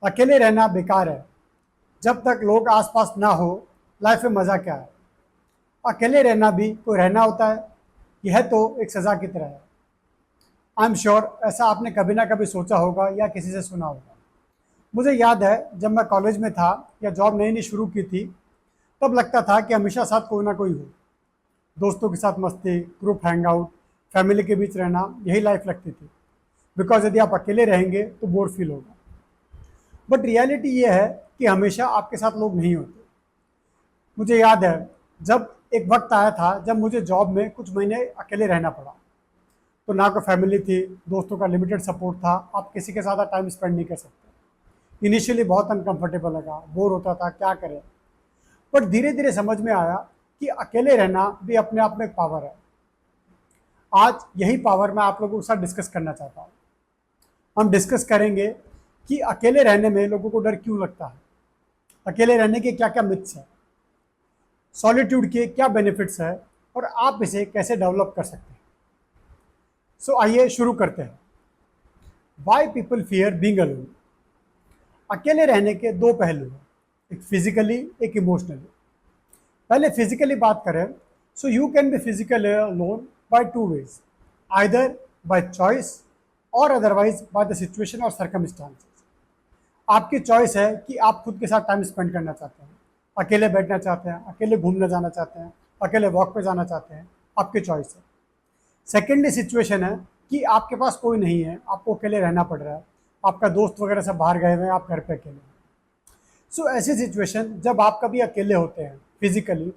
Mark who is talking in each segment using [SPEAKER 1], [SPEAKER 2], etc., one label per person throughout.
[SPEAKER 1] अकेले रहना बेकार है। जब तक लोग आसपास ना हो, लाइफ में मज़ा क्या है। अकेले रहना भी कोई रहना होता है। यह तो एक सज़ा की तरह है। आई एम श्योर ऐसा आपने कभी ना कभी सोचा होगा या किसी से सुना होगा। मुझे याद है जब मैं कॉलेज में था या जॉब नई नई शुरू की थी, तब लगता था कि हमेशा साथ कोई ना कोई हो। दोस्तों के साथ मस्ती, ग्रुप हैंगआउट, फैमिली के बीच रहना, यही लाइफ लगती थी। बिकॉज यदि आप अकेले रहेंगे तो बोर फील होगा। बट रियलिटी ये है कि हमेशा आपके साथ लोग नहीं होते। मुझे याद है जब एक वक्त आया था जब मुझे जॉब में कुछ महीने अकेले रहना पड़ा। तो ना कोई फैमिली थी, दोस्तों का लिमिटेड सपोर्ट था, आप किसी के साथ टाइम स्पेंड नहीं कर सकते। इनिशियली बहुत अनकंफर्टेबल लगा, बोर होता था, क्या करें। बट धीरे धीरे समझ में आया कि अकेले रहना भी अपने आप में एक पावर है। आज यही पावर मैं आप लोगों के साथ डिस्कस करना चाहता हूँ। हम डिस्कस करेंगे कि अकेले रहने में लोगों को डर क्यों लगता है, अकेले रहने के क्या क्या मिथ्स हैं, सॉलिट्यूड के क्या बेनिफिट्स है और आप इसे कैसे डेवलप कर सकते हैं। सो आइए शुरू करते हैं। Why people fear being alone. अकेले रहने के दो पहलू हैं, एक फिजिकली, एक इमोशनली। पहले फिजिकली बात करें, so you can be physically alone by two ways, either by choice और अदरवाइज बाय द सिचुएशन और सर्कमस्टांसेस। आपकी चॉइस है कि आप खुद के साथ टाइम स्पेंड करना चाहते हैं, अकेले बैठना चाहते हैं, अकेले घूमने जाना चाहते हैं, अकेले वॉक पे जाना चाहते हैं, आपकी चॉइस है। सेकेंडली सिचुएशन है कि आपके पास कोई नहीं है, आपको अकेले रहना पड़ रहा है, आपका दोस्त वगैरह सब बाहर गए हुए हैं, आप घर पे अकेले हैं। सो ऐसी सिचुएशन जब आप कभी अकेले होते हैं फिजिकली,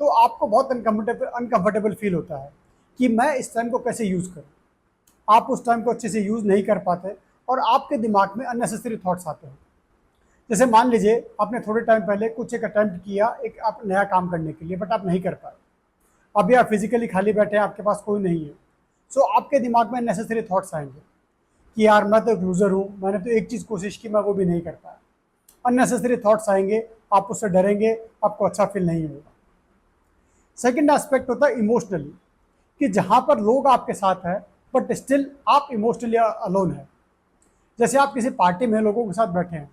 [SPEAKER 1] तो आपको बहुत अनकंफर्टेबल फील होता है कि मैं इस टाइम को कैसे यूज़ करूँ। आप उस टाइम को अच्छे से यूज़ नहीं कर पाते और आपके दिमाग में अननेसेसरी थॉट्स आते हैं। जैसे मान लीजिए आपने थोड़े टाइम पहले कुछ एक अटेम्प्ट किया एक आप नया काम करने के लिए, बट आप नहीं कर पाए। अभी आप फिजिकली खाली बैठे हैं, आपके पास कोई नहीं है। सो आपके दिमाग में नेसेसरी थॉट्स आएंगे कि यार मैं तो एक लूज़र हूँ, मैंने तो एक चीज़ कोशिश की, मैं वो भी नहीं कर पाया। अननेसेसरी थॉट्स आएंगे, आप उससे डरेंगे, आपको अच्छा फील नहीं होगा। सेकेंड एस्पेक्ट होता है इमोशनली, कि जहाँ पर लोग आपके साथ हैं बट स्टिल आप इमोशनली अलोन है। जैसे आप किसी पार्टी में लोगों के साथ बैठे हैं,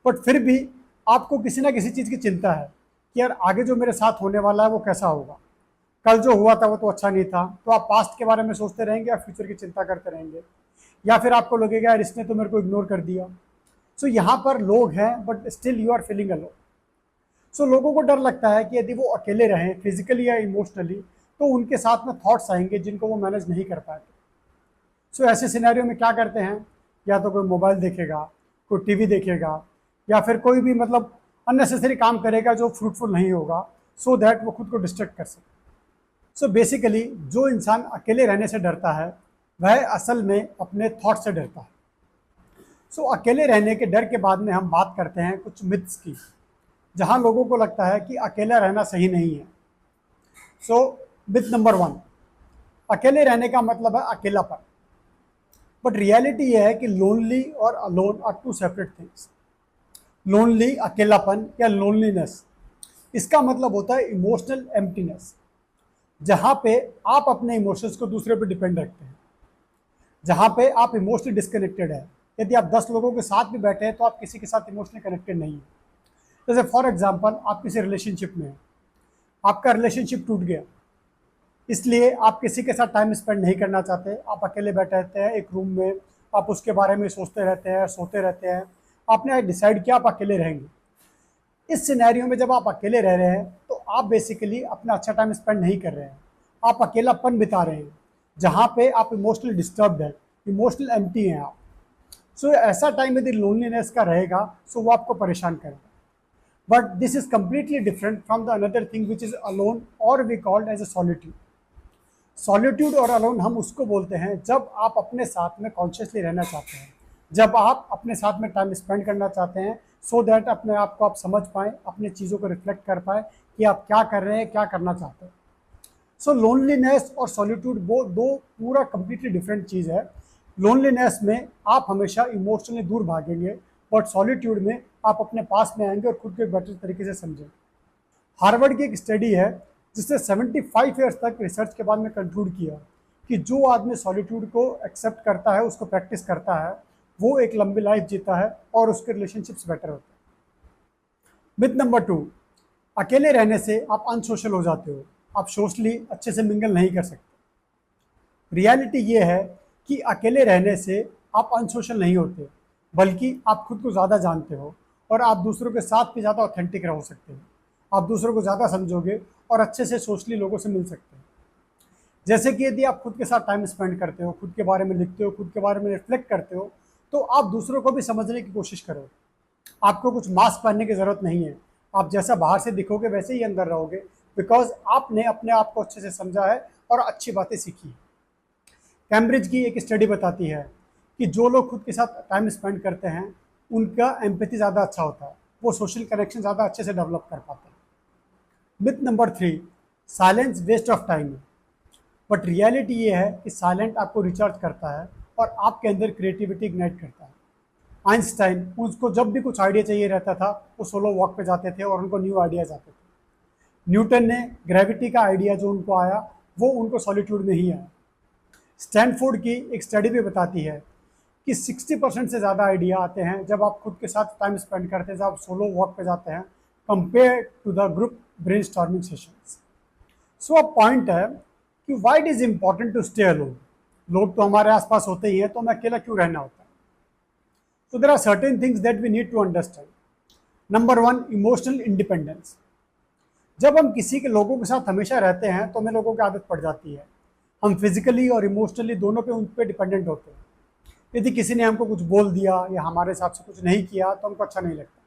[SPEAKER 1] बट फिर भी आपको किसी ना किसी चीज़ की चिंता है कि यार आगे जो मेरे साथ होने वाला है वो कैसा होगा, कल जो हुआ था वो तो अच्छा नहीं था। तो आप पास्ट के बारे में सोचते रहेंगे या फ्यूचर की चिंता करते रहेंगे, या फिर आपको लगेगा यार इसने तो मेरे को इग्नोर कर दिया। सो यहाँ पर लोग हैं but still you are feeling alone. So लोगों को डर लगता है कि यदि वो अकेले रहें फिजिकली या इमोशनली, तो उनके साथ में थॉट्स आएंगे जिनको वो मैनेज नहीं कर पाएंगे। सो ऐसे सिनेरियो में क्या करते हैं, या तो कोई मोबाइल देखेगा, कोई टीवी देखेगा, या फिर कोई भी मतलब अननेसेसरी काम करेगा जो फ्रूटफुल नहीं होगा, सो दैट वो खुद को डिस्ट्रैक्ट कर सके। सो बेसिकली जो इंसान अकेले रहने से डरता है वह असल में अपने थॉट से डरता है। सो अकेले रहने के डर के बाद में हम बात करते हैं कुछ मिथ्स की, जहां लोगों को लगता है कि अकेला रहना सही नहीं है। सो मिथ नंबर 1, अकेले रहने का मतलब है अकेलापन। बट रियलिटी यह है कि लोनली और alone are two separate things. Lonely अकेलापन या लोनलीनेस, इसका मतलब होता है इमोशनल एम्प्टीनेस, जहाँ पे आप अपने इमोशंस को दूसरे पे डिपेंड रखते हैं, जहाँ पे आप इमोशनली डिस्कनेक्टेड है। यदि आप 10 लोगों के साथ भी बैठे हैं तो आप किसी के साथ इमोशनली कनेक्टेड नहीं है। जैसे फॉर एग्जांपल आप किसी रिलेशनशिप में हैं, आपका रिलेशनशिप टूट गया, इसलिए आप किसी के साथ टाइम स्पेंड नहीं करना चाहते, आप अकेले बैठे रहते हैं एक रूम में, आप उसके बारे में सोचते रहते हैं, सोते रहते हैं। आपने डिसाइड किया आप अकेले रहेंगे। इस सिनेरियो में जब आप अकेले रह रहे हैं तो आप बेसिकली अपना अच्छा टाइम स्पेंड नहीं कर रहे हैं, आप अकेलापन बिता रहे हैं, जहाँ पे आप इमोशनली डिस्टर्ब्ड है, इमोशनल एम्प्टी हैं आप। सो ऐसा टाइम यदि लोनलीनेस का रहेगा सो वो आपको परेशान करेगा। But this is completely different from the another thing which is alone और we called as a solitude. Solitude और अलोन हम उसको बोलते हैं जब आप अपने साथ में कॉन्शियसली रहना चाहते हैं, जब आप अपने साथ में टाइम स्पेंड करना चाहते हैं, सो दैट अपने आप को आप समझ पाएँ, अपनी चीज़ों को रिफ्लेक्ट कर पाएँ कि आप क्या कर रहे हैं, क्या करना चाहते हैं। सो लोनलीनेस और सॉलिट्यूड वो दो पूरा कंप्लीटली डिफरेंट चीज़ है। लोनलीनेस में आप हमेशा इमोशनली दूर भागेंगे, बट सॉलिट्यूड में आप अपने पास में आएंगे और खुद को एक बेटर तरीके से समझेंगे। हार्वर्ड की एक स्टडी है जिसने 75 ईयर्स तक रिसर्च के बाद में कंक्लूड किया कि जो आदमी सॉलिट्यूड को एक्सेप्ट करता है, उसको प्रैक्टिस करता है, वो एक लंबी लाइफ जीता है और उसके रिलेशनशिप्स बेटर होते हैं। मिथ नंबर 2, अकेले रहने से आप अनसोशल हो जाते हो, आप सोशली अच्छे से मिंगल नहीं कर सकते। रियलिटी ये है कि अकेले रहने से आप अनसोशल नहीं होते, बल्कि आप खुद को ज़्यादा जानते हो और आप दूसरों के साथ भी ज़्यादा ऑथेंटिक रह सकते हो। आप दूसरों को ज़्यादा समझोगे और अच्छे से सोशली लोगों से मिल सकते हो। जैसे कि यदि आप खुद के साथ टाइम स्पेंड करते हो, खुद के बारे में लिखते हो, खुद के बारे में रिफ्लेक्ट करते हो, तो आप दूसरों को भी समझने की कोशिश करो। आपको कुछ मास्क पहनने की ज़रूरत नहीं है, आप जैसा बाहर से दिखोगे वैसे ही अंदर रहोगे, बिकॉज आपने अपने आप को अच्छे से समझा है और अच्छी बातें सीखी है। कैम्ब्रिज की एक स्टडी बताती है कि जो लोग खुद के साथ टाइम स्पेंड करते हैं उनका एम्पैथी ज़्यादा अच्छा होता है, वो सोशल कनेक्शन ज़्यादा अच्छे से डेवलप कर पाते हैं। Myth number 3, silence waste of time है। बट रियलिटी ये है कि साइलेंट आपको रिचार्ज करता है और आपके अंदर क्रिएटिविटी इग्नाइट करता है। आइंस्टाइन, उसको जब भी कुछ आइडिया चाहिए रहता था वो सोलो वॉक पे जाते थे और उनको न्यू आइडियाज आते थे। न्यूटन ने ग्रेविटी का आइडिया जो उनको आया वो उनको सॉलिट्यूड में ही आया। स्टैनफोर्ड की एक स्टडी भी बताती है कि 60% से ज़्यादा आइडिया आते हैं जब आप खुद के साथ टाइम स्पेंड करते हैं, जब आप सोलो वॉक पे जाते हैं, compare to the group brainstorming sessions. So अब पॉइंट है कि why it is important to stay alone. लोग तो हमारे आसपास होते ही हैं, तो हमें अकेला क्यों रहना होता है? So there are certain things that we need to understand. Number 1, emotional independence. जब हम किसी के लोगों के साथ हमेशा रहते हैं तो हमें लोगों की आदत पड़ जाती है, हम फिजिकली और इमोशनली दोनों पे उन पे डिपेंडेंट होते हैं। यदि किसी ने हमको कुछ बोल दिया या हमारे हिसाब से कुछ नहीं किया तो हमको अच्छा नहीं लगता।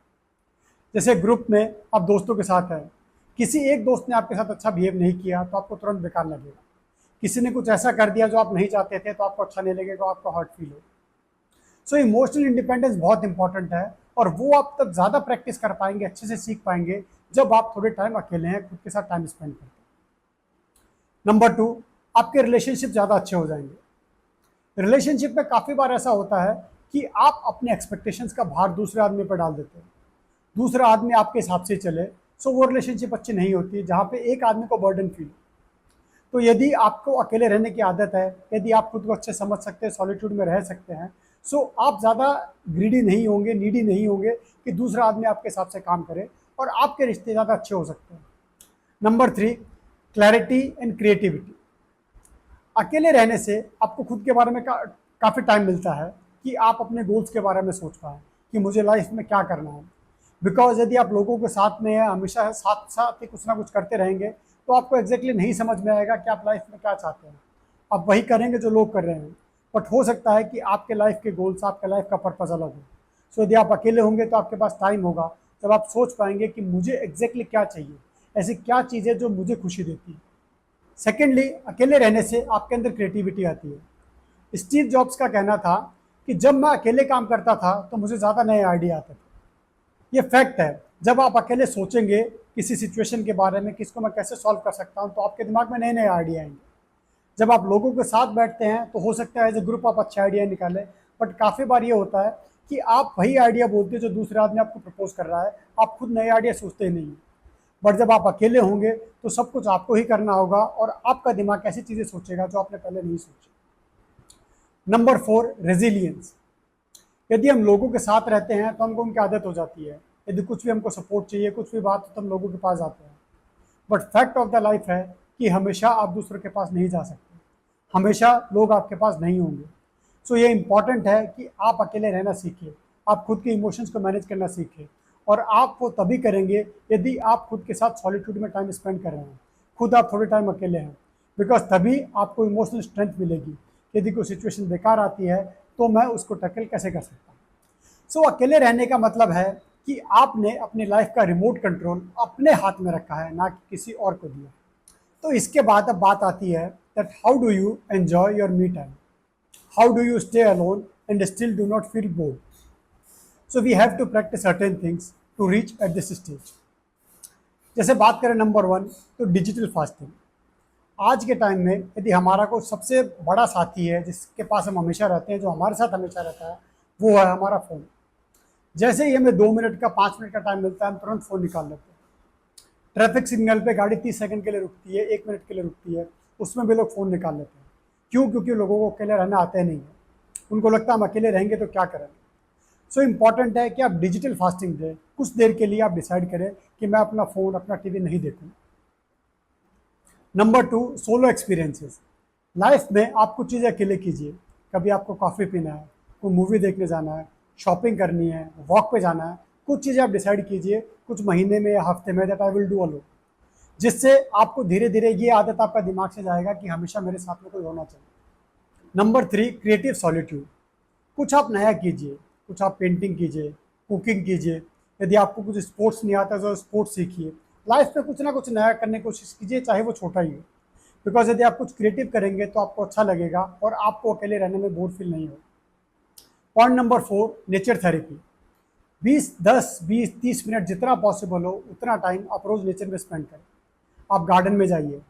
[SPEAKER 1] जैसे ग्रुप में आप दोस्तों के साथ हैं, किसी एक दोस्त ने आपके साथ अच्छा बिहेव नहीं किया तो आपको तुरंत बेकार लगेगा। किसी ने कुछ ऐसा कर दिया जो आप नहीं चाहते थे तो आपको अच्छा नहीं लगेगा, आपको हर्ट फील होगा। सो इमोशनल इंडिपेंडेंस बहुत इंपॉर्टेंट है और वो आप तब ज़्यादा प्रैक्टिस कर पाएंगे, अच्छे से सीख पाएंगे जब आप थोड़े टाइम अकेले हैं, खुद के साथ टाइम स्पेंड करते हैं। नंबर 2, आपके रिलेशनशिप ज़्यादा अच्छे हो जाएंगे। रिलेशनशिप में काफ़ी बार ऐसा होता है कि आप अपने एक्सपेक्टेशंस का भार दूसरे आदमी पर डाल देते हैं, दूसरा आदमी आपके हिसाब से चले, सो वो रिलेशनशिप अच्छी नहीं होती जहाँ पे एक आदमी को बर्डन फील। तो यदि आपको अकेले रहने की आदत है, यदि आप खुद को अच्छे समझ सकते हैं, सॉलिट्यूड में रह सकते हैं, सो आप ज़्यादा ग्रीडी नहीं होंगे, नीडी नहीं होंगे कि दूसरा आदमी आपके हिसाब से काम करे और आपके रिश्ते ज़्यादा अच्छे हो सकते हैं। Number 3, clarity and creativity. अकेले रहने से आपको खुद के बारे में काफ़ी टाइम मिलता है कि आप अपने गोल्स के बारे में सोच पाएँ कि मुझे लाइफ में क्या करना है। बिकॉज यदि आप लोगों के साथ में हमेशा साथ साथ ही कुछ ना कुछ करते रहेंगे तो आपको एग्जैक्टली नहीं समझ में आएगा कि आप लाइफ में क्या चाहते हैं। आप वही करेंगे जो लोग कर रहे हैं, बट हो सकता है कि आपके लाइफ के गोल्स, आपके लाइफ का पर्पज़ अलग हो। सो यदि आप अकेले होंगे तो आपके पास टाइम होगा जब आप सोच पाएंगे कि मुझे एग्जैक्टली क्या चाहिए, ऐसी क्या चीज़ है जो मुझे खुशी देती है। सेकेंडली, अकेले रहने से आपके अंदर क्रिएटिविटी आती है। स्टीव जॉब्स का कहना था कि जब मैं अकेले काम करता था तो मुझे ज़्यादा नए आइडिया आते थे। ये फैक्ट है, जब आप अकेले सोचेंगे किसी सिचुएशन के बारे में, किसको मैं कैसे सॉल्व कर सकता हूँ, तो आपके दिमाग में नए नए आइडिया आएंगे। जब आप लोगों के साथ बैठते हैं तो हो सकता है एज ए ग्रुप आप अच्छे आइडिया निकालें, बट काफ़ी बार ये होता है कि आप वही आइडिया बोलते हैं जो दूसरे आदमी आपको प्रपोज कर रहा है, आप खुद नए आइडिया सोचते ही नहीं हैं। बट जब आप अकेले होंगे तो सब कुछ आपको ही करना होगा और आपका दिमाग ऐसी चीज़ें सोचेगा जो आपने पहले नहीं सोची। Number 4, resilience. यदि हम लोगों के साथ रहते हैं तो हमको उनकी आदत हो जाती है, यदि कुछ भी हमको सपोर्ट चाहिए, कुछ भी बात, तो हम लोगों के पास जाते हैं। But fact of the life है कि हमेशा आप दूसरों के पास नहीं जा सकते, हमेशा लोग आपके पास नहीं होंगे। सो ये इंपॉर्टेंट है कि आप अकेले रहना सीखिए, आप खुद के इमोशंस को मैनेज करना सीखिए, और आप वो तभी करेंगे यदि आप खुद के साथ सॉलिट्यूड में टाइम स्पेंड कर रहे हैं, खुद आप थोड़े टाइम अकेले हैं, बिकॉज तभी आपको इमोशनल स्ट्रेंथ मिलेगी। यदि कोई सिचुएशन बेकार आती है तो मैं उसको टैकल कैसे कर सकता हूँ। सो अकेले रहने का मतलब है कि आपने अपनी लाइफ का रिमोट कंट्रोल अपने हाथ में रखा है, ना कि किसी और को दिया। तो इसके बाद अब बात आती है that how do you enjoy your me time, how do you stay alone and still do not feel bored. So we have to practise certain things to reach at this stage. जैसे बात करें number 1, तो digital fasting. आज के time में यदि हमारा कोई सबसे बड़ा साथी है जिसके पास हम हमेशा रहते हैं, जो हमारे साथ हमेशा रहता है, वो है हमारा फ़ोन। जैसे ही हमें 2 मिनट का, 5 मिनट का टाइम मिलता है, हम तुरंत फ़ोन निकाल लेते हैं। ट्रैफिक सिग्नल पे गाड़ी 30 सेकंड के लिए रुकती है, 1 मिनट के लिए रुकती है, उसमें भी लोग फ़ोन निकाल लेते हैं। क्यों? क्योंकि लोगों को अकेले रहना आता ही नहीं है। उनको लगता है हम अकेले रहेंगे तो क्या करेंगे। सो इम्पॉर्टेंट है कि आप डिजिटल फास्टिंग दें, कुछ देर के लिए आप डिसाइड करें कि मैं अपना फ़ोन, अपना टीवी नहीं देखूँ। Number 2, solo experiences. लाइफ में आप कुछ चीज़ें अकेले कीजिए। कभी आपको कॉफ़ी पीना है, कोई मूवी देखने जाना है, शॉपिंग करनी है, वॉक पे जाना है, कुछ चीज़ें आप डिसाइड कीजिए कुछ महीने में या हफ्ते में, that I will do alone. जिससे आपको धीरे धीरे ये आदत आपका दिमाग से जाएगा कि हमेशा मेरे साथ में कोई होना चाहिए। Number 3, creative solitude. कुछ आप नया कीजिए, कुछ आप पेंटिंग कीजिए, कुकिंग कीजिए। यदि आपको कुछ स्पोर्ट्स नहीं आता तो स्पोर्ट्स सीखिए। लाइफ में कुछ ना कुछ नया करने की कोशिश कीजिए, चाहे वो छोटा ही हो। बिकॉज यदि आप कुछ क्रिएटिव करेंगे तो आपको अच्छा लगेगा और आपको अकेले रहने में बोर फील नहीं होगा। Point number 4, nature therapy. 10, 20, 30 minute जितना पॉसिबल हो उतना टाइम आप रोज़ नेचर में स्पेंड करें। आप गार्डन में जाइए,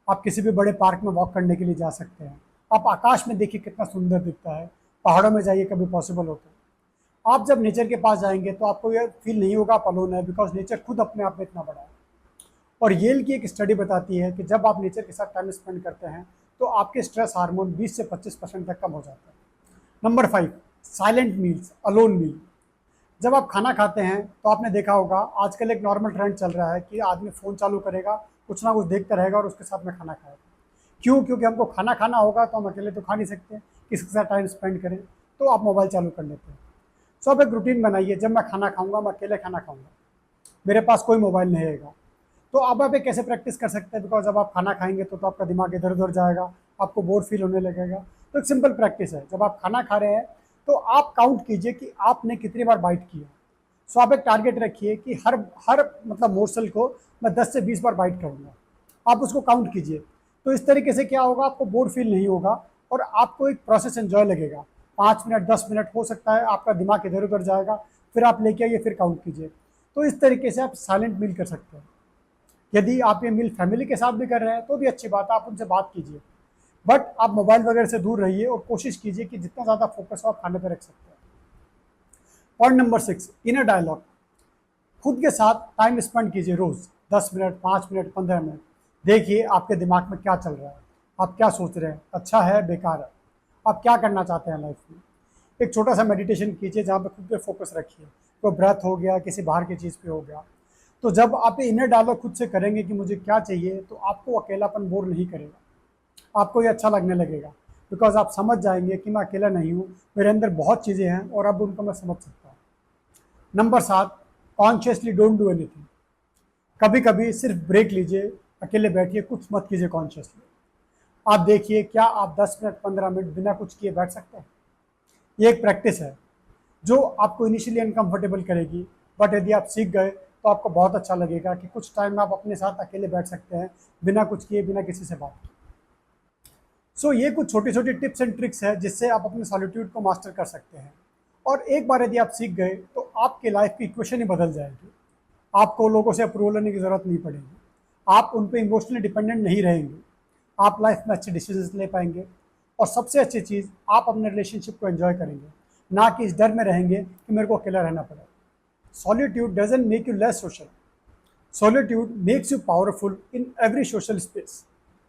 [SPEAKER 1] आप किसी भी बड़े पार्क में वॉक करने के लिए जा सकते हैं। आप आकाश में देखिए कितना सुंदर दिखता है, पहाड़ों में जाइए कभी पॉसिबल हो तो। आप जब नेचर के पास जाएंगे तो आपको यह फील नहीं होगा आप अलोन है, बिकॉज नेचर खुद अपने आप में इतना बड़ा है। और येल की एक स्टडी बताती है कि जब आप नेचर के साथ टाइम स्पेंड करते हैं तो आपके स्ट्रेस हार्मोन 20 से 25% तक कम हो जाता है। नंबर 5, साइलेंट मील्स, अलोन मील। जब आप खाना खाते हैं तो आपने देखा होगा आजकल एक नॉर्मल ट्रेंड चल रहा है कि आदमी फ़ोन चालू करेगा, कुछ ना कुछ देखता रहेगा और उसके साथ में खाना खाएगा। क्यों? क्योंकि हमको खाना खाना होगा तो हम अकेले तो खा नहीं सकते, किसी के साथ टाइम स्पेंड करें, तो आप मोबाइल चालू कर लेते हैं। सो आप एक रूटीन बनाइए, जब मैं खाना खाऊंगा मैं अकेले खाना खाऊंगा, मेरे पास कोई मोबाइल नहीं रहेगा। तो अब आप ये कैसे प्रैक्टिस कर सकते हैं, बिकॉज जब आप खाना खाएंगे तो आपका दिमाग इधर उधर जाएगा, आपको बोर फील होने लगेगा। तो एक सिंपल प्रैक्टिस है, जब आप खाना खा रहे हैं तो आप काउंट कीजिए कि आपने कितनी बार बाइट किया। सो आप एक टारगेट रखिए कि हर हर मतलब मोर्सल को मैं 10 से 20 बार बाइट करूँगा, आप उसको काउंट कीजिए। तो इस तरीके से क्या होगा, आपको बोर फील नहीं होगा और आपको एक प्रोसेस एंजॉय लगेगा। 5 मिनट 10 मिनट हो सकता है आपका दिमाग इधर उधर जाएगा, फिर आप लेके आइए, फिर काउंट कीजिए। तो इस तरीके से आप साइलेंट मील कर सकते हैं। यदि आप ये मील फैमिली के साथ भी कर रहे हैं तो भी अच्छी बात है, आप उनसे बात कीजिए। बट आप मोबाइल वगैरह से दूर रहिए और कोशिश कीजिए कि जितना ज़्यादा फोकस हो आप खाने पर रख सकते हैं। Point number 6, inner dialogue. खुद के साथ टाइम स्पेंड कीजिए रोज़, 10 मिनट, 5 मिनट, 15 मिनट। देखिए आपके दिमाग में क्या चल रहा है, आप क्या सोच रहे हैं, अच्छा है, बेकार है, आप क्या करना चाहते हैं लाइफ में। एक छोटा सा मेडिटेशन कीजिए जहाँ पे खुद पे फोकस रखिए, कोई ब्रेथ हो गया, किसी बाहर की चीज़ पे हो गया। तो जब आप ये इनर डायलॉग खुद से करेंगे कि मुझे क्या चाहिए, तो आपको अकेलापन बोर नहीं करेगा, आपको ये अच्छा लगने लगेगा। बिकॉज आप समझ जाएंगे कि मैं अकेला नहीं हूँ, मेरे अंदर बहुत चीज़ें हैं और अब उनको मैं समझ सकता हूँ। Number 7, consciously don't do anything. कभी कभी सिर्फ ब्रेक लीजिए, अकेले बैठिए, कुछ मत कीजिए कॉन्शियसली। आप देखिए क्या आप 10 मिनट 15 मिनट बिना कुछ किए बैठ सकते हैं। ये एक प्रैक्टिस है जो आपको इनिशियली अनकंफर्टेबल करेगी, बट यदि आप सीख गए तो आपको बहुत अच्छा लगेगा कि कुछ टाइम आप अपने साथ अकेले बैठ सकते हैं, बिना कुछ किए, बिना किसी से बात किए। सो ये कुछ छोटी छोटी टिप्स एंड ट्रिक्स है जिससे आप अपने सॉलिट्यूड को मास्टर कर सकते हैं। और एक बार यदि आप सीख गए तो आपकी लाइफ की इक्वेशन ही बदल जाएगी। आपको लोगों से अप्रूवल लेने की ज़रूरत नहीं पड़ेगी, आप उन पर इमोशनली डिपेंडेंट नहीं रहेंगे, आप लाइफ में अच्छे डिसीजंस ले पाएंगे। और सबसे अच्छी चीज़, आप अपने रिलेशनशिप को एंजॉय करेंगे, ना कि इस डर में रहेंगे कि मेरे को अकेला रहना पड़ेगा। Solitude doesn't make you less social. Solitude makes you powerful in every social space.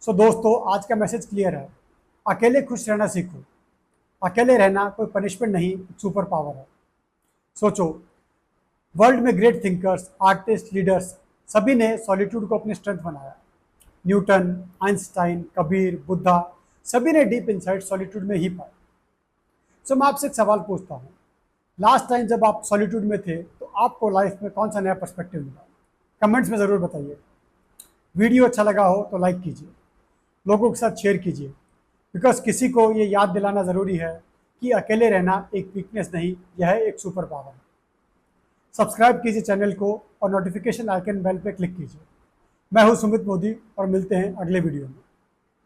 [SPEAKER 1] So दोस्तों, आज का मैसेज क्लियर है, अकेले खुश रहना सीखो। अकेले रहना कोई पनिशमेंट नहीं, सुपर पावर है। सोचो, वर्ल्ड में ग्रेट थिंकर्स, आर्टिस्ट, लीडर्स सभी ने सॉलिट्यूड को अपनी स्ट्रेंथ बनाया। न्यूटन, आइंस्टाइन, कबीर, बुद्धा, सभी ने डीप इनसाइट सॉलिट्यूड में ही पाया। सो मैं आपसे एक सवाल पूछता हूँ, लास्ट टाइम जब आप सॉलिट्यूड में थे तो आपको लाइफ में कौन सा नया पर्सपेक्टिव मिला? कमेंट्स में ज़रूर बताइए। वीडियो अच्छा लगा हो तो लाइक कीजिए, लोगों के साथ शेयर कीजिए, बिकॉज किसी को ये याद दिलाना ज़रूरी है कि अकेले रहना एक वीकनेस नहीं, यह एक सुपर पावर है। सब्सक्राइब कीजिए चैनल को और नोटिफिकेशन आइकन बेल पे क्लिक कीजिए। मैं हूँ सुमित मोदी और मिलते हैं अगले वीडियो में।